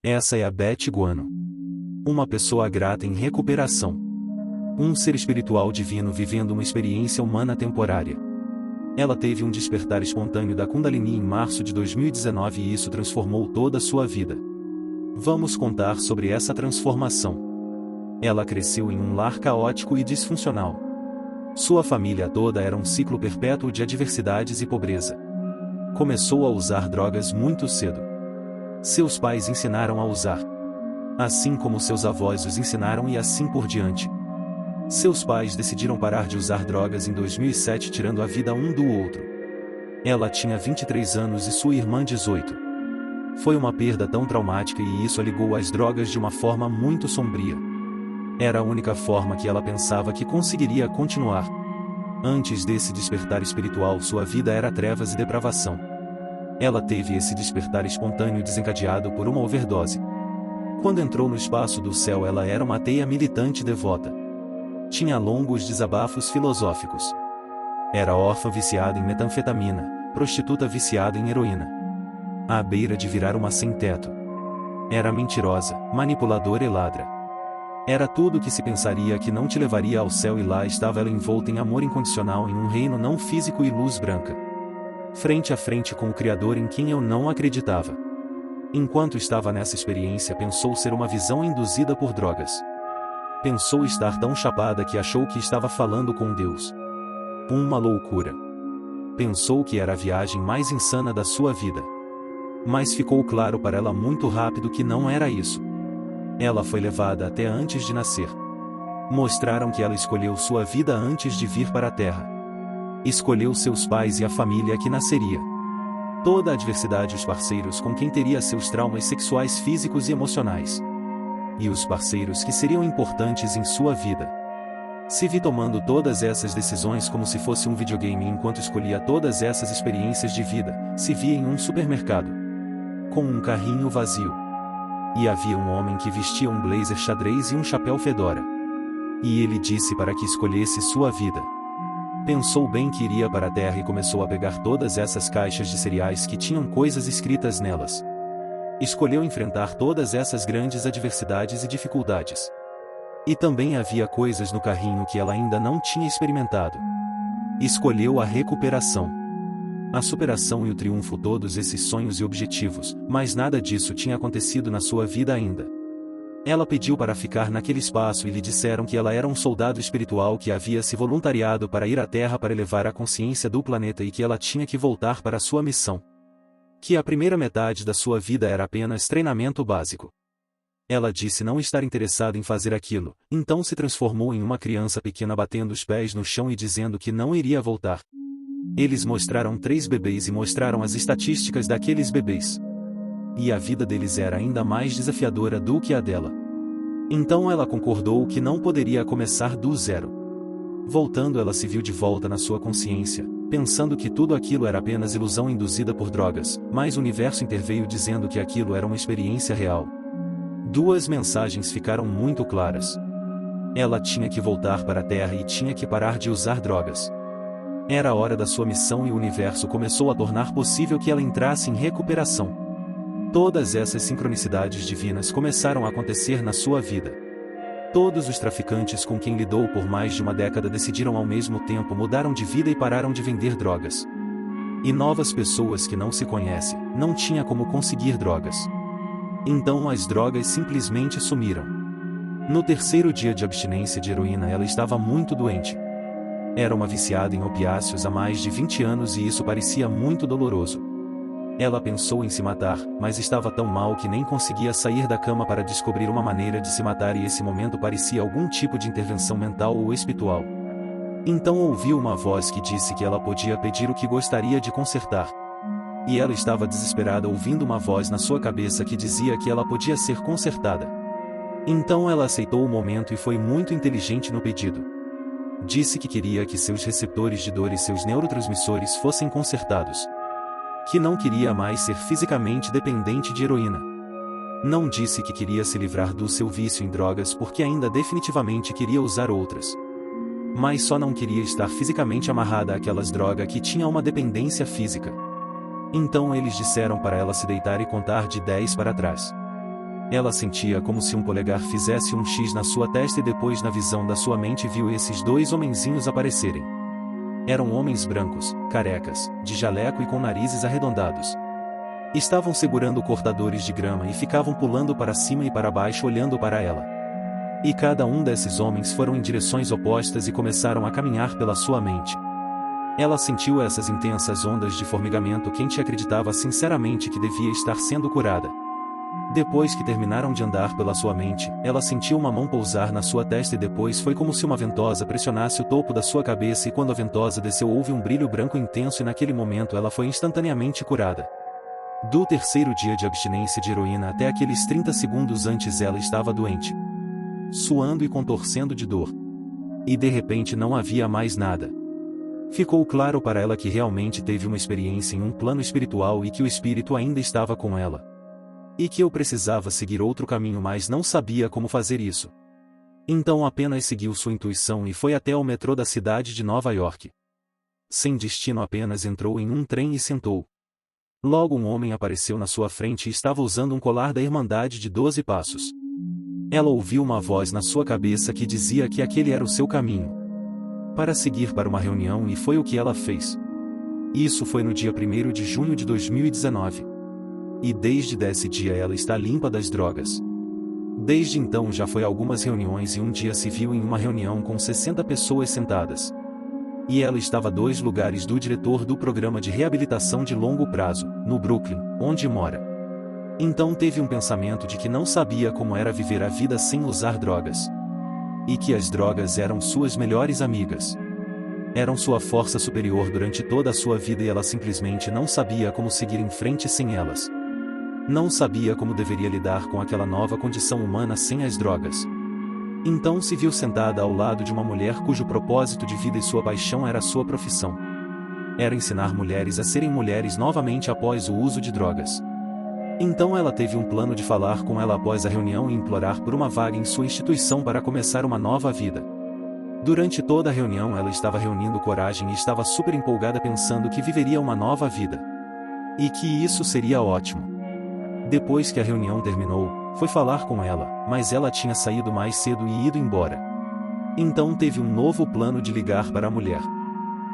Essa é a Beth Guano. Uma pessoa grata em recuperação. Um ser espiritual divino vivendo uma experiência humana temporária. Ela teve um despertar espontâneo da Kundalini em março de 2019 e isso transformou toda a sua vida. Vamos contar sobre essa transformação. Ela cresceu em um lar caótico e disfuncional. Sua família toda era um ciclo perpétuo de adversidades e pobreza. Começou a usar drogas muito cedo. Seus pais ensinaram a usar. Assim como seus avós os ensinaram e assim por diante. Seus pais decidiram parar de usar drogas em 2007, tirando a vida um do outro. Ela tinha 23 anos e sua irmã 18. Foi uma perda tão traumática e isso a ligou às drogas de uma forma muito sombria. Era a única forma que ela pensava que conseguiria continuar. Antes desse despertar espiritual, sua vida era trevas e depravação. Ela teve esse despertar espontâneo desencadeado por uma overdose. Quando entrou no espaço do céu, ela era uma ateia militante devota. Tinha longos desabafos filosóficos. Era órfã viciada em metanfetamina, prostituta viciada em heroína. À beira de virar uma sem-teto. Era mentirosa, manipuladora e ladra. Era tudo o que se pensaria que não te levaria ao céu, e lá estava ela envolta em amor incondicional em um reino não físico e luz branca. Frente a frente com o Criador em quem eu não acreditava. Enquanto estava nessa experiência, pensou ser uma visão induzida por drogas. Pensou estar tão chapada que achou que estava falando com Deus. Uma loucura. Pensou que era a viagem mais insana da sua vida. Mas ficou claro para ela muito rápido que não era isso. Ela foi levada até antes de nascer. Mostraram que ela escolheu sua vida antes de vir para a Terra. Escolheu seus pais e a família que nasceria. Toda a adversidade, os parceiros com quem teria seus traumas sexuais, físicos e emocionais. E os parceiros que seriam importantes em sua vida. Se vi tomando todas essas decisões como se fosse um videogame enquanto escolhia todas essas experiências de vida. Se via em um supermercado. Com um carrinho vazio. E havia um homem que vestia um blazer xadrez e um chapéu fedora. E ele disse para que escolhesse sua vida. Pensou bem que iria para a Terra e começou a pegar todas essas caixas de cereais que tinham coisas escritas nelas. Escolheu enfrentar todas essas grandes adversidades e dificuldades. E também havia coisas no carrinho que ela ainda não tinha experimentado. Escolheu a recuperação. A superação e o triunfo, todos esses sonhos e objetivos, mas nada disso tinha acontecido na sua vida ainda. Ela pediu para ficar naquele espaço e lhe disseram que ela era um soldado espiritual que havia se voluntariado para ir à Terra para elevar a consciência do planeta e que ela tinha que voltar para sua missão. Que a primeira metade da sua vida era apenas treinamento básico. Ela disse não estar interessada em fazer aquilo, então se transformou em uma criança pequena batendo os pés no chão e dizendo que não iria voltar. Eles mostraram 3 bebês e mostraram as estatísticas daqueles bebês. E a vida deles era ainda mais desafiadora do que a dela. Então ela concordou que não poderia começar do zero. Voltando, ela se viu de volta na sua consciência, pensando que tudo aquilo era apenas ilusão induzida por drogas, mas o universo interveio dizendo que aquilo era uma experiência real. 2 mensagens ficaram muito claras. Ela tinha que voltar para a Terra e tinha que parar de usar drogas. Era a hora da sua missão e o universo começou a tornar possível que ela entrasse em recuperação. Todas essas sincronicidades divinas começaram a acontecer na sua vida. Todos os traficantes com quem lidou por mais de uma década decidiram ao mesmo tempo mudaram de vida e pararam de vender drogas. E novas pessoas que não se conhecem, não tinha como conseguir drogas. Então as drogas simplesmente sumiram. No 3º dia de abstinência de heroína, ela estava muito doente. Era uma viciada em opiáceos há mais de 20 anos e isso parecia muito doloroso. Ela pensou em se matar, mas estava tão mal que nem conseguia sair da cama para descobrir uma maneira de se matar, e esse momento parecia algum tipo de intervenção mental ou espiritual. Então ouviu uma voz que disse que ela podia pedir o que gostaria de consertar. E ela estava desesperada ouvindo uma voz na sua cabeça que dizia que ela podia ser consertada. Então ela aceitou o momento e foi muito inteligente no pedido. Disse que queria que seus receptores de dor e seus neurotransmissores fossem consertados. Que não queria mais ser fisicamente dependente de heroína. Não disse que queria se livrar do seu vício em drogas porque ainda definitivamente queria usar outras. Mas só não queria estar fisicamente amarrada àquelas drogas que tinha uma dependência física. Então eles disseram para ela se deitar e contar de 10 para trás. Ela sentia como se um polegar fizesse um X na sua testa e depois na visão da sua mente viu esses dois homenzinhos aparecerem. Eram homens brancos, carecas, de jaleco e com narizes arredondados. Estavam segurando cortadores de grama e ficavam pulando para cima e para baixo olhando para ela. E cada um desses homens foram em direções opostas e começaram a caminhar pela sua mente. Ela sentiu essas intensas ondas de formigamento quente e acreditava sinceramente que devia estar sendo curada. Depois que terminaram de andar pela sua mente, ela sentiu uma mão pousar na sua testa e depois foi como se uma ventosa pressionasse o topo da sua cabeça e quando a ventosa desceu houve um brilho branco intenso e naquele momento ela foi instantaneamente curada. Do terceiro dia de abstinência de heroína até aqueles 30 segundos antes ela estava doente, suando e contorcendo de dor. E de repente não havia mais nada. Ficou claro para ela que realmente teve uma experiência em um plano espiritual e que o espírito ainda estava com ela. E que eu precisava seguir outro caminho mas não sabia como fazer isso. Então apenas seguiu sua intuição e foi até o metrô da cidade de Nova York. Sem destino apenas entrou em um trem e sentou. Logo um homem apareceu na sua frente e estava usando um colar da Irmandade de 12 passos. Ela ouviu uma voz na sua cabeça que dizia que aquele era o seu caminho para seguir para uma reunião e foi o que ela fez. Isso foi no dia 1º de junho de 2019. E desde esse dia ela está limpa das drogas. Desde então já foi a algumas reuniões e um dia se viu em uma reunião com 60 pessoas sentadas. E ela estava a 2 lugares do diretor do programa de reabilitação de longo prazo, no Brooklyn, onde mora. Então teve um pensamento de que não sabia como era viver a vida sem usar drogas. E que as drogas eram suas melhores amigas. Eram sua força superior durante toda a sua vida e ela simplesmente não sabia como seguir em frente sem elas. Não sabia como deveria lidar com aquela nova condição humana sem as drogas. Então se viu sentada ao lado de uma mulher cujo propósito de vida e sua paixão era sua profissão. Era ensinar mulheres a serem mulheres novamente após o uso de drogas. Então ela teve um plano de falar com ela após a reunião e implorar por uma vaga em sua instituição para começar uma nova vida. Durante toda a reunião ela estava reunindo coragem e estava super empolgada pensando que viveria uma nova vida. E que isso seria ótimo. Depois que a reunião terminou, foi falar com ela, mas ela tinha saído mais cedo e ido embora. Então teve um novo plano de ligar para a mulher.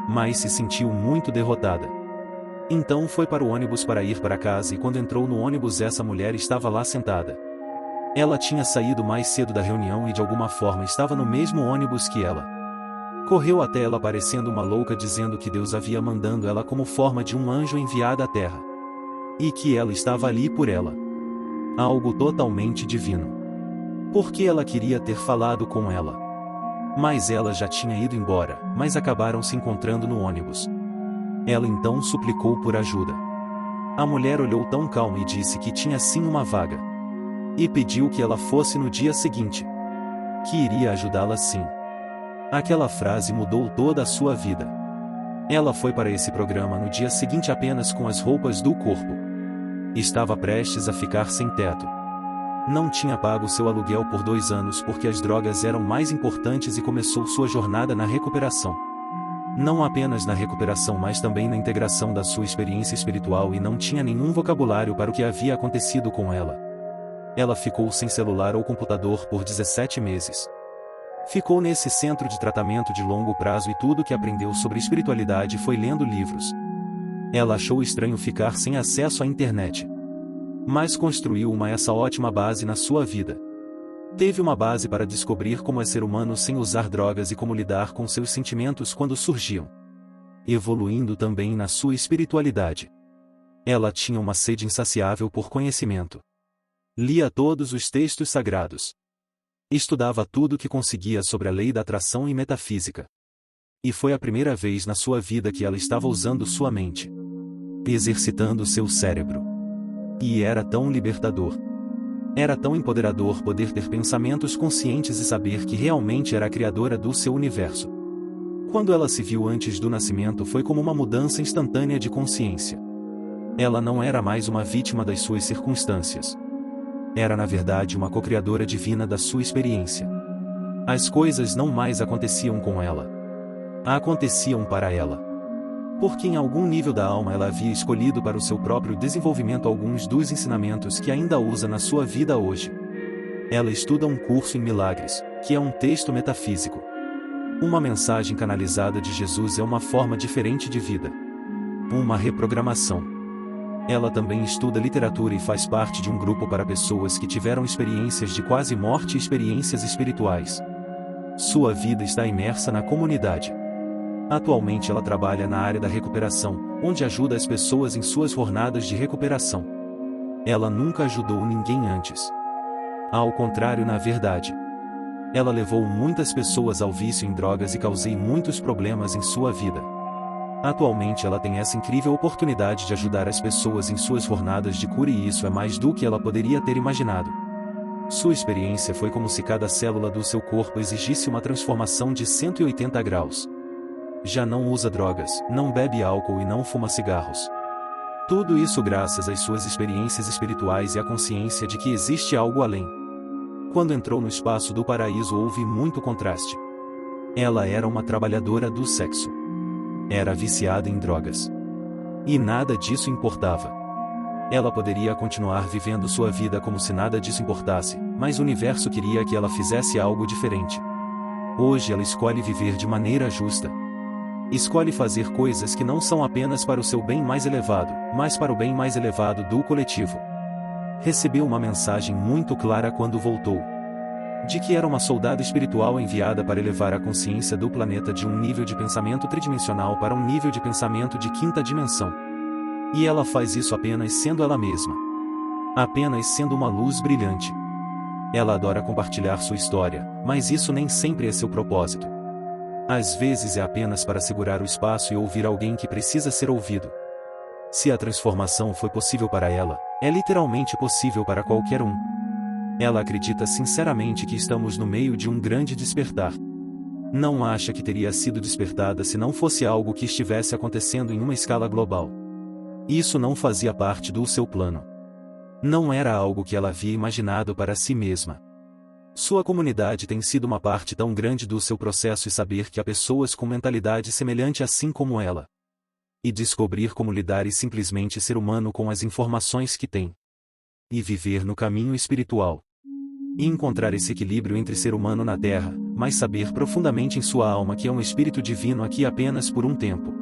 Mas se sentiu muito derrotada. Então foi para o ônibus para ir para casa e quando entrou no ônibus essa mulher estava lá sentada. Ela tinha saído mais cedo da reunião e de alguma forma estava no mesmo ônibus que ela. Correu até ela parecendo uma louca dizendo que Deus havia mandando ela como forma de um anjo enviado à terra. E que ela estava ali por ela. Algo totalmente divino. Porque ela queria ter falado com ela. Mas ela já tinha ido embora, mas acabaram se encontrando no ônibus. Ela então suplicou por ajuda. A mulher olhou tão calma e disse que tinha sim uma vaga. E pediu que ela fosse no dia seguinte. Que iria ajudá-la sim. Aquela frase mudou toda a sua vida. Ela foi para esse programa no dia seguinte apenas com as roupas do corpo. Estava prestes a ficar sem teto. Não tinha pago seu aluguel por 2 anos porque as drogas eram mais importantes e começou sua jornada na recuperação. Não apenas na recuperação mas também na integração da sua experiência espiritual e não tinha nenhum vocabulário para o que havia acontecido com ela. Ela ficou sem celular ou computador por 17 meses. Ficou nesse centro de tratamento de longo prazo e tudo que aprendeu sobre espiritualidade foi lendo livros. Ela achou estranho ficar sem acesso à internet. Mas construiu essa ótima base na sua vida. Teve uma base para descobrir como é ser humano sem usar drogas e como lidar com seus sentimentos quando surgiam. Evoluindo também na sua espiritualidade. Ela tinha uma sede insaciável por conhecimento. Lia todos os textos sagrados. Estudava tudo que conseguia sobre a lei da atração e metafísica. E foi a primeira vez na sua vida que ela estava usando sua mente. Exercitando seu cérebro. E era tão libertador. Era tão empoderador poder ter pensamentos conscientes e saber que realmente era a criadora do seu universo. Quando ela se viu antes do nascimento foi como uma mudança instantânea de consciência. Ela não era mais uma vítima das suas circunstâncias. Era na verdade uma co-criadora divina da sua experiência. As coisas não mais aconteciam com ela. Aconteciam para ela. Porque em algum nível da alma ela havia escolhido para o seu próprio desenvolvimento alguns dos ensinamentos que ainda usa na sua vida hoje. Ela estuda um curso em milagres, que é um texto metafísico. Uma mensagem canalizada de Jesus é uma forma diferente de vida. Uma reprogramação. Ela também estuda literatura e faz parte de um grupo para pessoas que tiveram experiências de quase morte e experiências espirituais. Sua vida está imersa na comunidade. Atualmente ela trabalha na área da recuperação, onde ajuda as pessoas em suas jornadas de recuperação. Ela nunca ajudou ninguém antes. Ao contrário, na verdade. Ela levou muitas pessoas ao vício em drogas e causou muitos problemas em sua vida. Atualmente ela tem essa incrível oportunidade de ajudar as pessoas em suas jornadas de cura e isso é mais do que ela poderia ter imaginado. Sua experiência foi como se cada célula do seu corpo exigisse uma transformação de 180 graus. Já não usa drogas, não bebe álcool e não fuma cigarros. Tudo isso graças às suas experiências espirituais e à consciência de que existe algo além. Quando entrou no espaço do paraíso houve muito contraste. Ela era uma trabalhadora do sexo. Era viciada em drogas. E nada disso importava. Ela poderia continuar vivendo sua vida como se nada disso importasse, mas o universo queria que ela fizesse algo diferente. Hoje ela escolhe viver de maneira justa. Escolhe fazer coisas que não são apenas para o seu bem mais elevado, mas para o bem mais elevado do coletivo. Recebeu uma mensagem muito clara quando voltou. De que era uma soldada espiritual enviada para elevar a consciência do planeta de um nível de pensamento tridimensional para um nível de pensamento de quinta dimensão. E ela faz isso apenas sendo ela mesma. Apenas sendo uma luz brilhante. Ela adora compartilhar sua história, mas isso nem sempre é seu propósito. Às vezes é apenas para segurar o espaço e ouvir alguém que precisa ser ouvido. Se a transformação foi possível para ela, é literalmente possível para qualquer um. Ela acredita sinceramente que estamos no meio de um grande despertar. Não acha que teria sido despertada se não fosse algo que estivesse acontecendo em uma escala global. Isso não fazia parte do seu plano. Não era algo que ela havia imaginado para si mesma. Sua comunidade tem sido uma parte tão grande do seu processo e saber que há pessoas com mentalidade semelhante assim como ela. E descobrir como lidar e simplesmente ser humano com as informações que tem. E viver no caminho espiritual. E encontrar esse equilíbrio entre ser humano na Terra, mas saber profundamente em sua alma que é um espírito divino aqui apenas por um tempo.